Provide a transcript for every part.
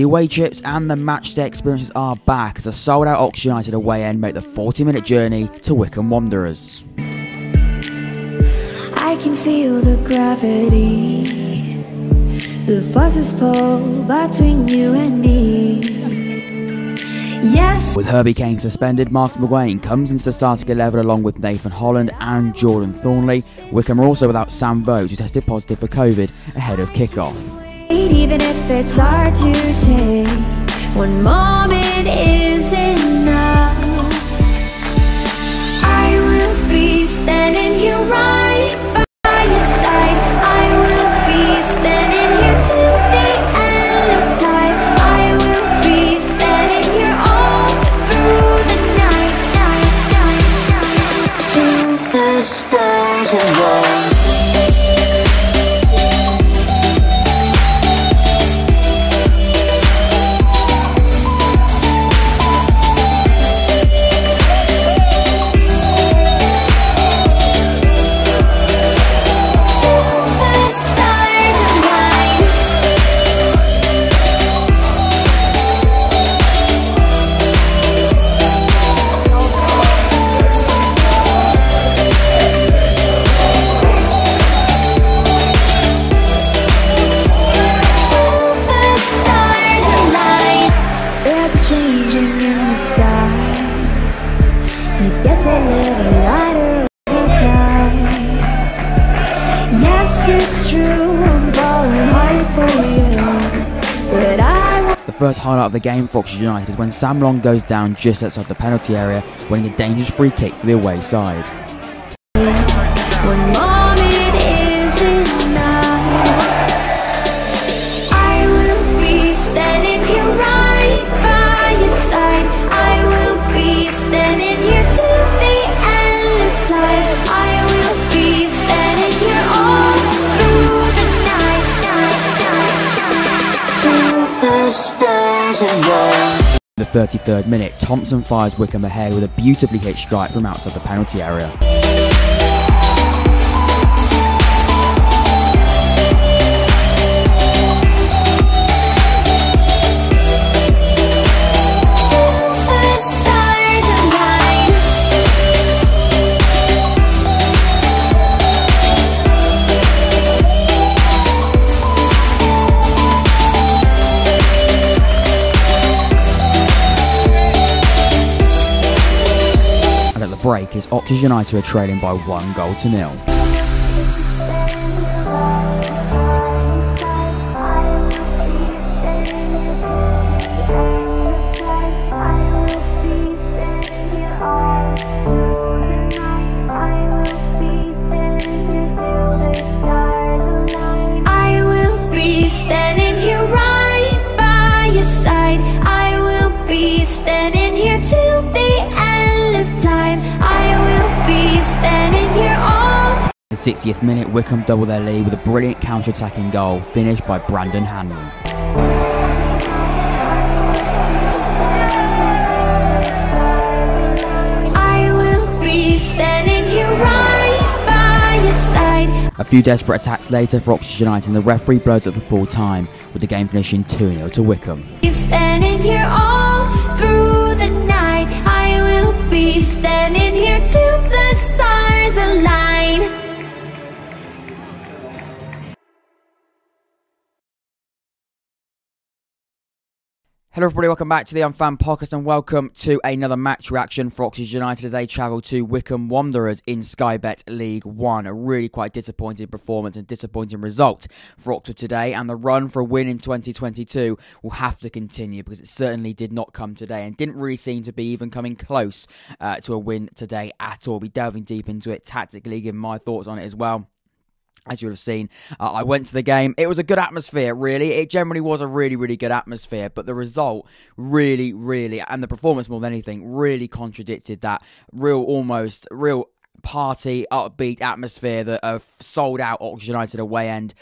The away trips and the matchday experiences are back as a sold-out Oxford United away end make the 40-minute journey to Wycombe Wanderers. I can feel the gravity, the forces pull between you and me. Yes. With Herbie Kane suspended, Mark McGuane comes into the starting 11 along with Nathan Holland and Jordan Thornley. Wycombe are also without Sam Vokes, who tested positive for COVID ahead of kick-off. Even if it's hard to take, one moment is enough. I will be standing here right by your side. I will be standing here till the end of time. I will be standing here all through the night, till the stars align. It gets a little lighter over time. Yes, it's true, I'm falling hard for you, but The first highlight of the game for Oxford United is when Sam Long goes down just outside the penalty area, winning a dangerous free kick for the away side. one moment is enough. I will be standing here right by your side. I will be standing here till the end of time. I will be standing here all through the night, till the stars align. In the 33rd minute, Thompson fires Wycombe ahead with a beautifully hit strike from outside the penalty area. Break is Oxford United are trailing by 1-0. I will be standing here right by your side. I will be standing here till the end of time. I will be standing here all. In the 60th minute, Wycombe double their lead with a brilliant counter-attacking goal finished by Brandon Hanlan. I will be standing here right by your side. A few desperate attacks later for Oxford United, and the referee blows up for full time, with the game finishing 2-0 to Wycombe. Standing here all through the night. I will be standing here till the stars align. Hello everybody, welcome back to the Unfan Podcast and welcome to another match reaction for Oxford United as they travel to Wycombe Wanderers in Sky Bet League 1. A really quite disappointing performance and disappointing result for Oxford today, and the run for a win in 2022 will have to continue because it certainly did not come today and didn't really seem to be even coming close to a win today at all. We'll be delving deep into it tactically, giving my thoughts on it as well. As you would have seen, I went to the game. It was a good atmosphere, really. It generally was a really, really good atmosphere. But the result really, and the performance more than anything, really contradicted that real party, upbeat atmosphere that a sold-out Oxford United away end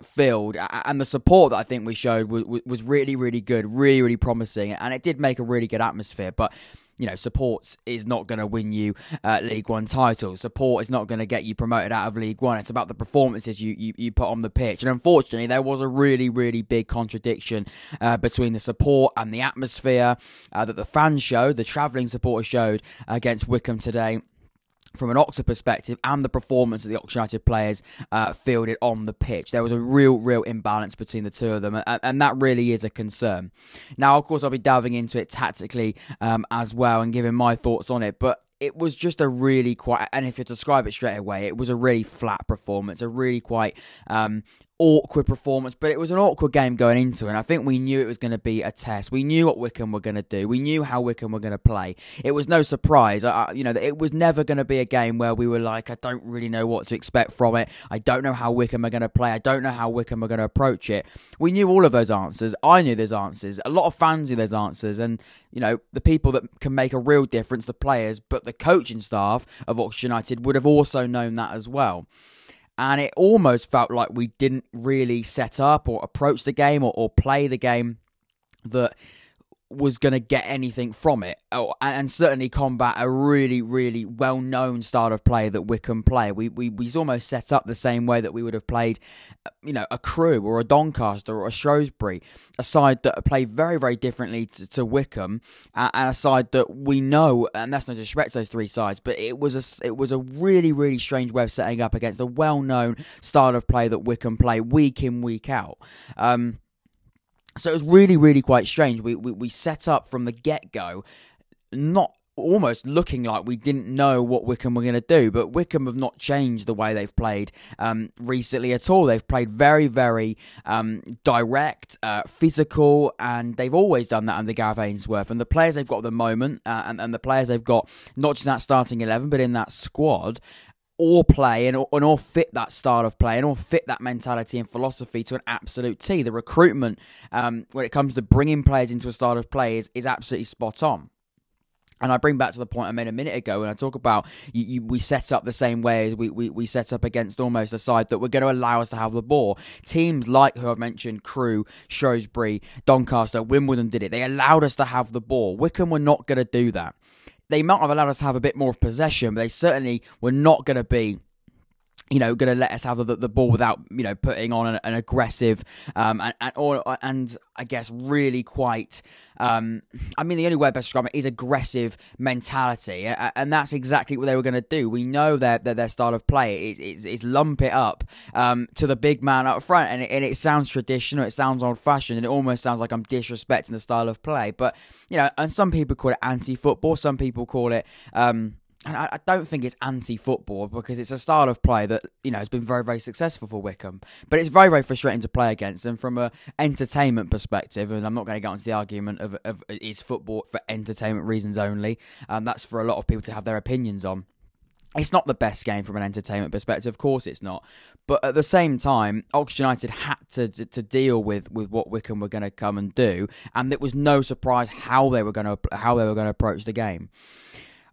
filled. And the support that I think we showed was really, really good, really, really promising. And it did make a really good atmosphere. But support is not going to win you League One titles. Support is not going to get you promoted out of League One. It's about the performances you put on the pitch. And unfortunately, there was a really, really big contradiction between the support and the atmosphere that the fans showed, the travelling supporters showed against Wycombe today, from an Oxford perspective, and the performance that the Oxford United players fielded on the pitch. There was a real imbalance between the two of them, and that really is a concern. Now, of course, I'll be delving into it tactically as well and giving my thoughts on it, but it was just a really quite, and if you describe it straight away, it was a really flat performance, a really quite awkward performance, but it was an awkward game going into it, and I think we knew it was going to be a test. We knew what Wycombe were going to do. We knew how Wycombe were going to play. It was no surprise. It was never going to be a game where we were like, I don't really know what to expect from it. I don't know how Wycombe are going to play. I don't know how Wycombe are going to approach it. We knew all of those answers. I knew those answers. A lot of fans knew those answers, and the people that can make a real difference, the players, but the coaching staff of Oxford United would have also known that as well. And it almost felt like we didn't really set up or approach the game or play the game that was going to get anything from it, and certainly combat a really, really well-known style of play that Wycombe play. We almost set up the same way that we would have played, a Crewe or a Doncaster or a Shrewsbury, a side that play very, very differently to Wycombe, and a side that we know, and that's no disrespect to those three sides, but it was a really, really strange way of setting up against a well-known style of play that Wycombe play week in, week out. So it was really, really quite strange. We set up from the get-go, not almost looking like we didn't know what Wycombe were going to do, but Wycombe have not changed the way they've played recently at all. They've played very, very direct, physical, and they've always done that under Gareth Ainsworth. And the players they've got at the moment, and the players they've got, not just in that starting 11, but in that squad, all play and all fit that style of play and all fit that mentality and philosophy to an absolute T. The recruitment, when it comes to bringing players into a style of play, is absolutely spot on. And I bring back to the point I made a minute ago when I talk about we set up the same way as we set up against almost a side that were going to allow us to have the ball. Teams like who I've mentioned, Crewe, Shrewsbury, Doncaster, Wimbledon did it. They allowed us to have the ball. Wycombe were not going to do that. They might have allowed us to have a bit more of possession, but they certainly were not going to be, going to let us have the ball without, putting on an aggressive, and I guess really quite, the only way best to describe it is aggressive mentality, and that's exactly what they were going to do. We know that their style of play is lump it up to the big man up front, and it sounds traditional, it sounds old-fashioned, and it almost sounds like I'm disrespecting the style of play, but, and some people call it anti-football, some people call it, and I don't think it's anti-football because it's a style of play that, has been very, very successful for Wycombe. But it's very, very frustrating to play against. And from an entertainment perspective, and I'm not going to get into the argument of is football for entertainment reasons only. That's for a lot of people to have their opinions on. It's not the best game from an entertainment perspective. Of course it's not. But at the same time, Oxford United had to deal with what Wycombe were going to come and do. And it was no surprise how they were going to approach the game.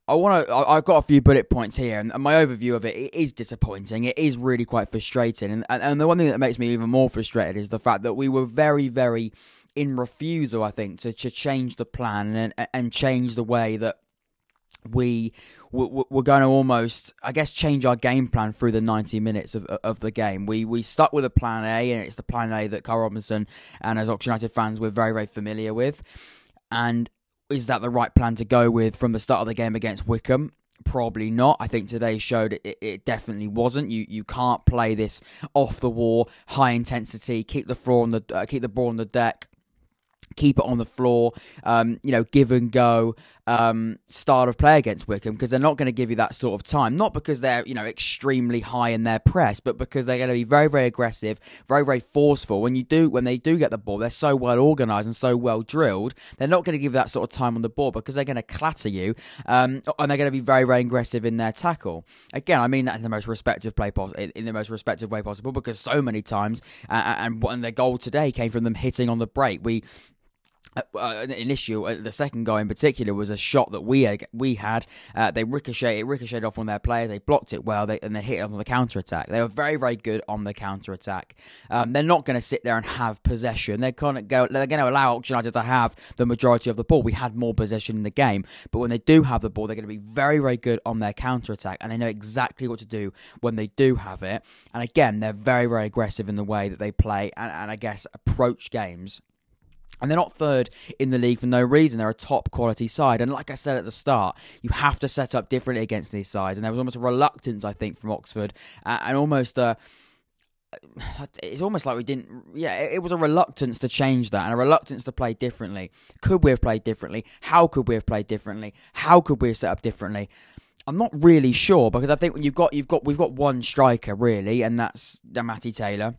I've got a few bullet points here, and my overview of it is disappointing. It is really quite frustrating, and the one thing that makes me even more frustrated is the fact that we were very, very in refusal, I think, to change the plan and change the way that we're going to almost, I guess, change our game plan through the 90 minutes of the game. We stuck with a plan A, and it's the plan A that Carl Robinson and as Oxford United fans we're very, very familiar with, and is that the right plan to go with from the start of the game against Wycombe? Probably not. I think today showed it definitely wasn't. You can't play this off the wall, high intensity, keep the ball on the deck, keep it on the floor, give and go style of play against Wycombe, because they're not going to give you that sort of time. Not because they're, extremely high in their press, but because they're going to be very, very aggressive, very, very forceful. When they do get the ball, they're so well organised and so well drilled, they're not going to give that sort of time on the ball because they're going to clatter you, and they're going to be very, very aggressive in their tackle. Again, I mean that in the most respective way possible, because so many times, and their goal today came from them hitting on the break. an issue. The second goal in particular was a shot that we had. They ricocheted off one of their players. They blocked it well, and they hit it on the counter attack. They were very, very good on the counter attack. They're not going to sit there and have possession. They're going to allow Oxford United to have the majority of the ball. We had more possession in the game, but when they do have the ball, they're going to be very, very good on their counter attack, and they know exactly what to do when they do have it. And again, they're very, very aggressive in the way that they play and I guess approach games. And they're not third in the league for no reason. They're a top quality side. And like I said at the start, you have to set up differently against these sides. And there was almost a reluctance, I think, from Oxford. And almost it's almost like we didn't... Yeah, it was a reluctance to change that and a reluctance to play differently. Could we have played differently? How could we have played differently? How could we have set up differently? I'm not really sure, because I think when we've got one striker, really, and that's Matty Taylor.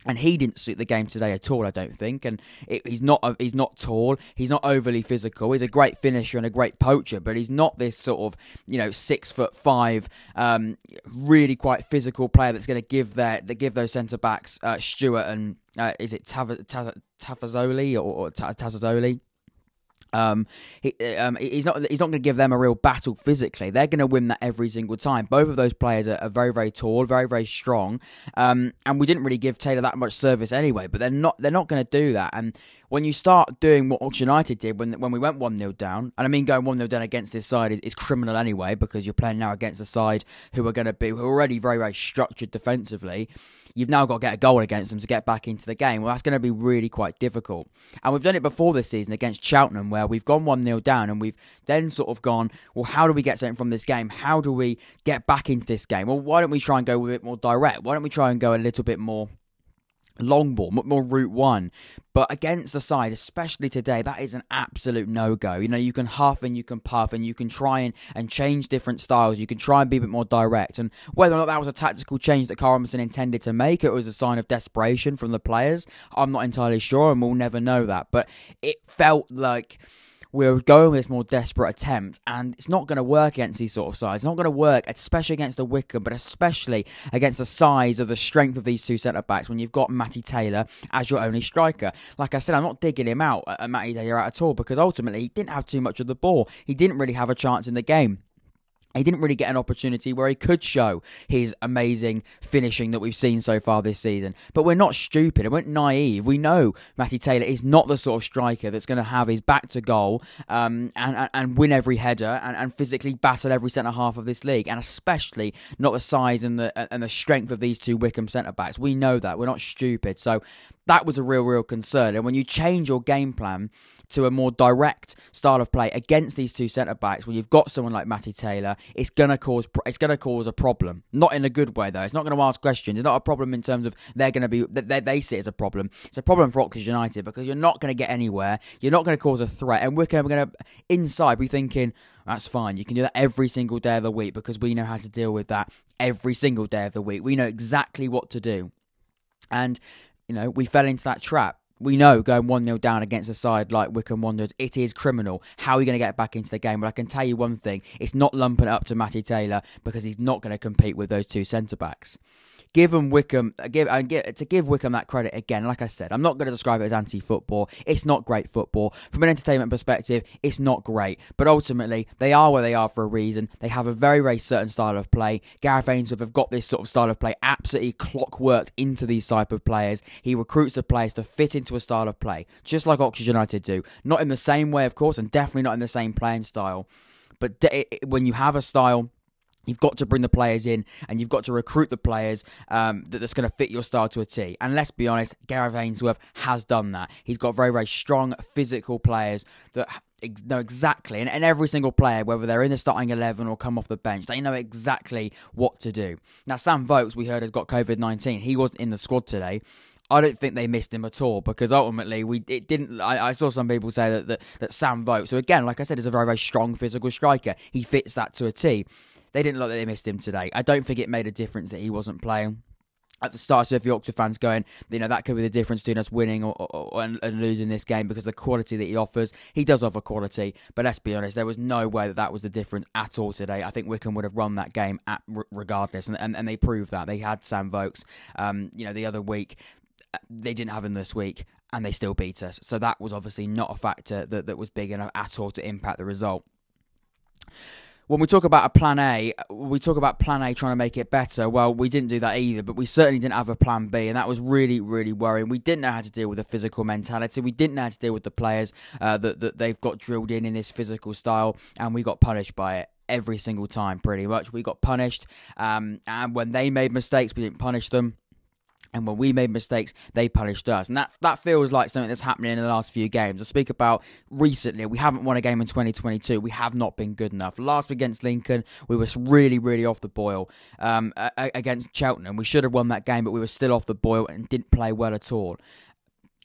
And he didn't suit the game today at all, I don't think. And he's not tall. He's not overly physical. He's a great finisher and a great poacher, but he's not this sort of 6'5", really quite physical player that's going to give those centre backs Stewart and is it Tafazzoli or Tazzoli? He's not going to give them a real battle physically. They're going to win that every single time. Both of those players are very, very tall, very, very strong. And we didn't really give Taylor that much service anyway. But they're not going to do that. And when you start doing what Oxford United did when we went 1-0 down, and I mean going 1-0 down against this side is criminal anyway, because you're playing now against a side who are already very, very structured defensively. You've now got to get a goal against them to get back into the game. Well, that's going to be really quite difficult. And we've done it before this season against Cheltenham, where we've gone 1-0 down and we've then sort of gone, well, how do we get something from this game? How do we get back into this game? Well, why don't we try and go a bit more direct? Why don't we try and go a little bit more long ball, more route one? But against the side, especially today, that is an absolute no-go. You can huff and you can puff and you can try and change different styles. You can try and be a bit more direct. And whether or not that was a tactical change that Carl Robinson intended to make, it was a sign of desperation from the players, I'm not entirely sure, and we'll never know that. But it felt like we were going with this more desperate attempt, and it's not going to work against these sort of sides. It's not going to work, especially against the Wycombe, but especially against the size of the strength of these two centre-backs when you've got Matty Taylor as your only striker. Like I said, I'm not digging him out at Matty Taylor at all, because ultimately he didn't have too much of the ball. He didn't really have a chance in the game. He didn't really get an opportunity where he could show his amazing finishing that we've seen so far this season. But we're not stupid and we're not naive. We know Matty Taylor is not the sort of striker that's going to have his back to goal and win every header and physically battle every centre half of this league, and especially not the size and the strength of these two Wycombe centre backs. We know that. We're not stupid. So that was a real concern. And when you change your game plan to a more direct style of play against these two centre-backs, when you've got someone like Matty Taylor, it's going to cause a problem. Not in a good way, though. It's not going to ask questions. It's not a problem in terms of they see it as a problem. It's a problem for Oxford United, because you're not going to get anywhere. You're not going to cause a threat. And we're going to, inside, be thinking, that's fine. You can do that every single day of the week, because we know how to deal with that every single day of the week. We know exactly what to do. And, we fell into that trap. We know going 1-0 down against a side like Wycombe Wanderers, it is criminal. How are you going to get back into the game? But I can tell you one thing, it's not lumping it up to Matty Taylor, because he's not going to compete with those two centre-backs. Give Wycombe that credit again. Like I said, I'm not going to describe it as anti-football. It's not great football. From an entertainment perspective, it's not great. But ultimately, they are where they are for a reason. They have a very, very certain style of play. Gareth Ainsworth have got this sort of style of play absolutely clockworked into these type of players. He recruits the players to fit into a style of play, just like Oxford United do. Not in the same way, of course, and definitely not in the same playing style. But when you have a style, you've got to bring the players in, and you've got to recruit the players that's going to fit your style to a T. And let's be honest, Gareth Ainsworth has done that. He's got very, very strong physical players that know exactly, and every single player, whether they're in the starting 11 or come off the bench, they know exactly what to do. Now, Sam Vokes, we heard, has got COVID-19. He wasn't in the squad today. I don't think they missed him at all, because ultimately I saw some people say that Sam Vokes, who again, like I said, is a very, very strong physical striker, he fits that to a T. They didn't look that they missed him today. I don't think it made a difference that he wasn't playing. At the start, so if the Oxford fans going, that could be the difference between us winning and losing this game, because the quality that he offers, he does offer quality. But let's be honest, there was no way that was the difference at all today. I think Wycombe would have run that game regardless, and they proved that. They had Sam Vokes, the other week. They didn't have him this week, and they still beat us. So that was obviously not a factor that was big enough at all to impact the result. When we talk about a plan A, we talk about plan A trying to make it better. Well, we didn't do that either, but we certainly didn't have a plan B, and that was really, really worrying. We didn't know how to deal with the physical mentality. We didn't know how to deal with the players that they've got drilled in this physical style, and we got punished by it every single time, pretty much. We got punished, and when they made mistakes, we didn't punish them. And when we made mistakes, they punished us. And that feels like something that's happening in the last few games. I speak about recently, we haven't won a game in 2022. We have not been good enough. Last week against Lincoln, we were really, really off the boil. Against Cheltenham, we should have won that game, but we were still off the boil and didn't play well at all.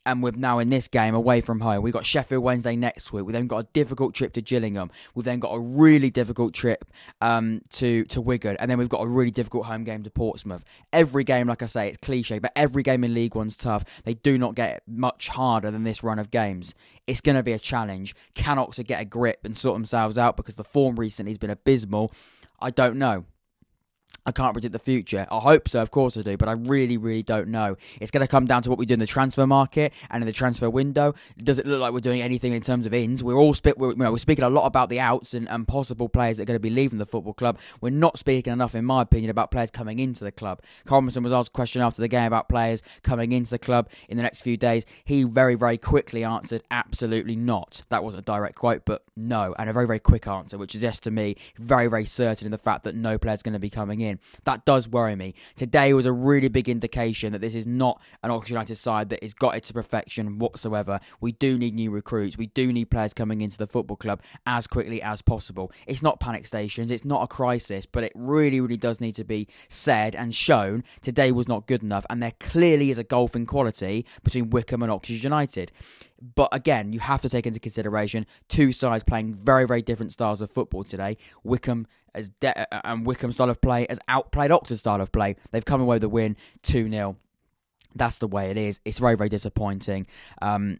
And we're now in this game away from home. We've got Sheffield Wednesday next week. We've then got a difficult trip to Gillingham. We've then got a really difficult trip to Wigan. And then we've got a really difficult home game to Portsmouth. Every game, like I say, it's cliche, but every game in League One's tough. They do not get much harder than this run of games. It's going to be a challenge. Can Oxford get a grip and sort themselves out? Because the form recently has been abysmal. I don't know. I can't predict the future. I hope so, of course I do, but I really, really don't know. It's going to come down to what we do in the transfer market and in the transfer window. Does it look like we're doing anything in terms of ins? We're speaking a lot about the outs and possible players that are going to be leaving the football club. We're not speaking enough, in my opinion, about players coming into the club. Robinson was asked a question after the game about players coming into the club in the next few days. He very, very quickly answered, absolutely not. That wasn't a direct quote, but no, and a very, very quick answer, which is, yes, to me, very, very certain in the fact that no player's going to be coming in. That does worry me. Today was a really big indication that this is not an Oxford United side that has got it to perfection whatsoever. We do need new recruits. We do need players coming into the football club as quickly as possible. It's not panic stations. It's not a crisis, but it really, really does need to be said and shown. Today was not good enough, and there clearly is a gulf in quality between Wycombe and Oxford United. But again, you have to take into consideration two sides playing very, very different styles of football today. Wycombe and Wycombe's style of play has outplayed Oxford's style of play. They've come away with the win 2-0. That's the way it is. It's very, very disappointing. And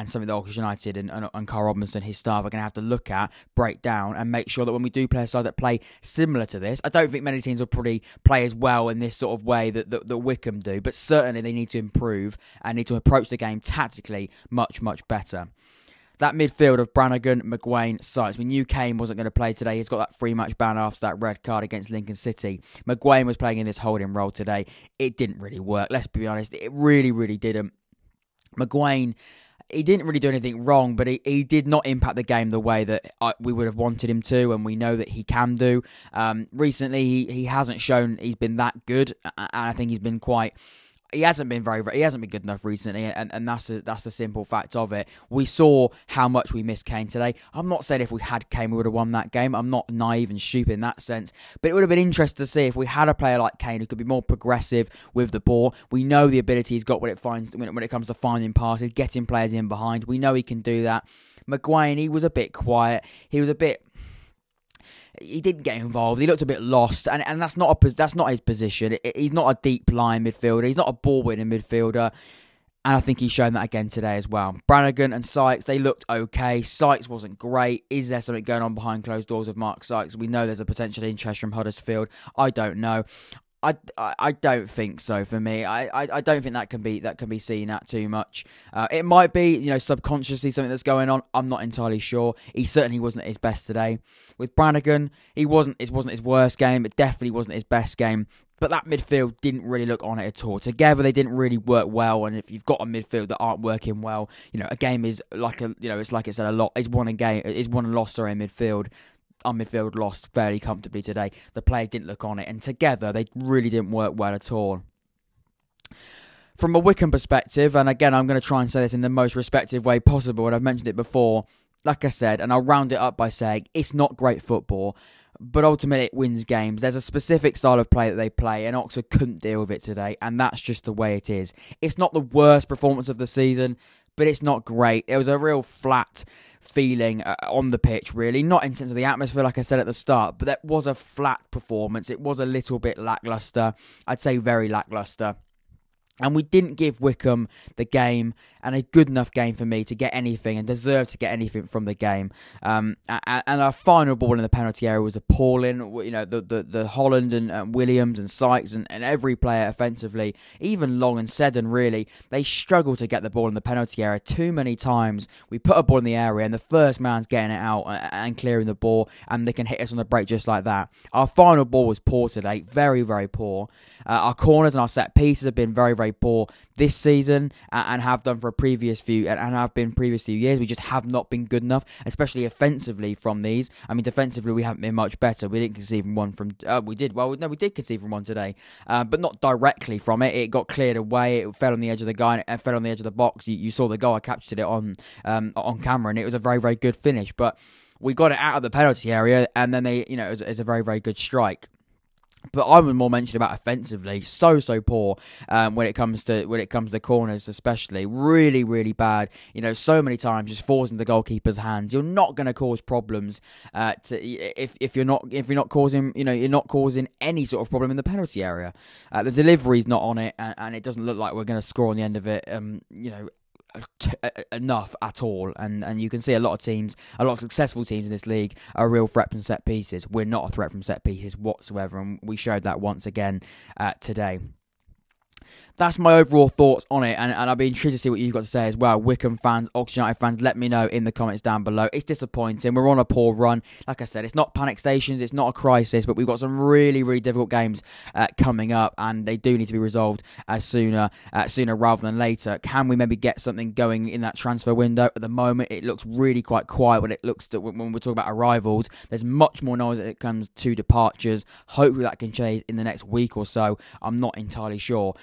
something that Oxford United and Carl Robinson, his staff, are going to have to look at, break down, and make sure that when we do play a side that play similar to this, I don't think many teams will probably play as well in this sort of way that Wycombe do, but certainly they need to improve and need to approach the game tactically much, much better. That midfield of Brannigan, McGuane, Sykes. We knew Kane wasn't going to play today. He's got that 3-match ban after that red card against Lincoln City. McGuane was playing in this holding role today. It didn't really work. Let's be honest. It really, really didn't. McGuane, he didn't really do anything wrong, but he did not impact the game the way that we would have wanted him to, and we know that he can do. Recently, he hasn't shown he's been that good, and I think he's been quite... He hasn't been he hasn't been good enough recently, and that's the simple fact of it. We saw how much we missed Kane today. I'm not saying if we had Kane we would have won that game. I'm not naive and stupid in that sense, but it would have been interesting to see if we had a player like Kane who could be more progressive with the ball. We know the ability he's got when it comes to finding passes, getting players in behind. We know he can do that. McGuane, he was a bit quiet. He didn't get involved. He looked a bit lost, and that's not his position. He's not a deep line midfielder. He's not a ball-winning midfielder, and I think he's shown that again today as well. Brannigan and Sykes, they looked okay. Sykes wasn't great. Is there something going on behind closed doors with Mark Sykes? We know there's a potential interest from Huddersfield. I don't know. I don't think so. For me, I don't think that can be seen at too much. It might be, subconsciously something that's going on. I'm not entirely sure. He certainly wasn't at his best today. With Brannigan, it wasn't his worst game. It definitely wasn't his best game. But that midfield didn't really look on it at all. Together, they didn't really work well. And if you've got a midfield that aren't working well, a game is like it's like it said a lot. It's won and lost in midfield. Our midfield lost fairly comfortably today. The players didn't look on it, and together they really didn't work well at all. From a Wycombe perspective, and again, I'm going to try and say this in the most respectful way possible, and I've mentioned it before, like I said, and I'll round it up by saying it's not great football, but ultimately it wins games. There's a specific style of play that they play, and Oxford couldn't deal with it today, and that's just the way it is. It's not the worst performance of the season, but it's not great. It was a real flat feeling on the pitch, really. Not in terms of the atmosphere, like I said at the start, but that was a flat performance. It was a little bit lacklustre. I'd say very lacklustre. And we didn't give Wycombe the game, and a good enough game for me to get anything and deserve to get anything from the game. And our final ball in the penalty area was appalling. You know, the Holland and Williams and Sykes and every player offensively, even Long and Seddon, really, they struggle to get the ball in the penalty area. Too many times we put a ball in the area and the first man's getting it out and clearing the ball, and they can hit us on the break just like that. Our final ball was poor today, very, very poor. Our corners and our set pieces have been very, very poor this season and have done for a previous few and have been previous few years. We just have not been good enough, especially offensively from these. I mean, defensively we haven't been much better. We didn't concede from one from we did concede from one today, but not directly from it. It got cleared away. It fell on the edge of the guy and fell on the edge of the box. You saw the goal. I captured it on camera, and it was a very, very good finish. But we got it out of the penalty area, and then it was a very, very good strike. But I would more mention about offensively, so poor when it comes to corners, especially really, really bad. You know, so many times just falls into the goalkeeper's hands. You're not going to cause problems if you're not causing any sort of problem in the penalty area. The delivery's not on it, and it doesn't look like we're going to score on the end of it. Enough at all, and you can see a lot of successful teams in this league are a real threat from set pieces. We're not a threat from set pieces whatsoever, and we showed that once again today. That's my overall thoughts on it, and I'll be intrigued to see what you've got to say as well. Wycombe fans, Oxford United fans, let me know in the comments down below. It's disappointing. We're on a poor run. Like I said, it's not panic stations, it's not a crisis, but we've got some really, really difficult games coming up, and they do need to be resolved sooner rather than later. Can we maybe get something going in that transfer window? At the moment, it looks really quite quiet when we're talking about arrivals. There's much more noise when it comes to departures. Hopefully that can change in the next week or so. I'm not entirely sure.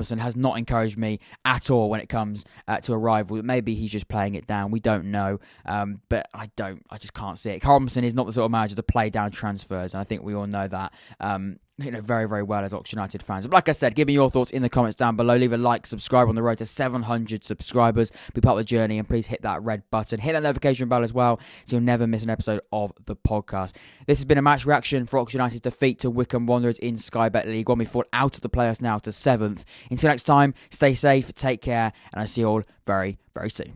Has not encouraged me at all when it comes to arrival. Maybe he's just playing it down. We don't know, but I just can't see it. Thompson is not the sort of manager to play down transfers, and I think we all know that. Very, very well as Oxford United fans. But like I said, give me your thoughts in the comments down below. Leave a like, subscribe on the road to 700 subscribers. Be part of the journey, and please hit that red button. Hit that notification bell as well, so you'll never miss an episode of the podcast. This has been a match reaction for Oxford United's defeat to Wycombe Wanderers in Sky Bet League 1. We fought out of the playoffs now to 7th. Until next time, stay safe, take care, and I'll see you all very, very soon.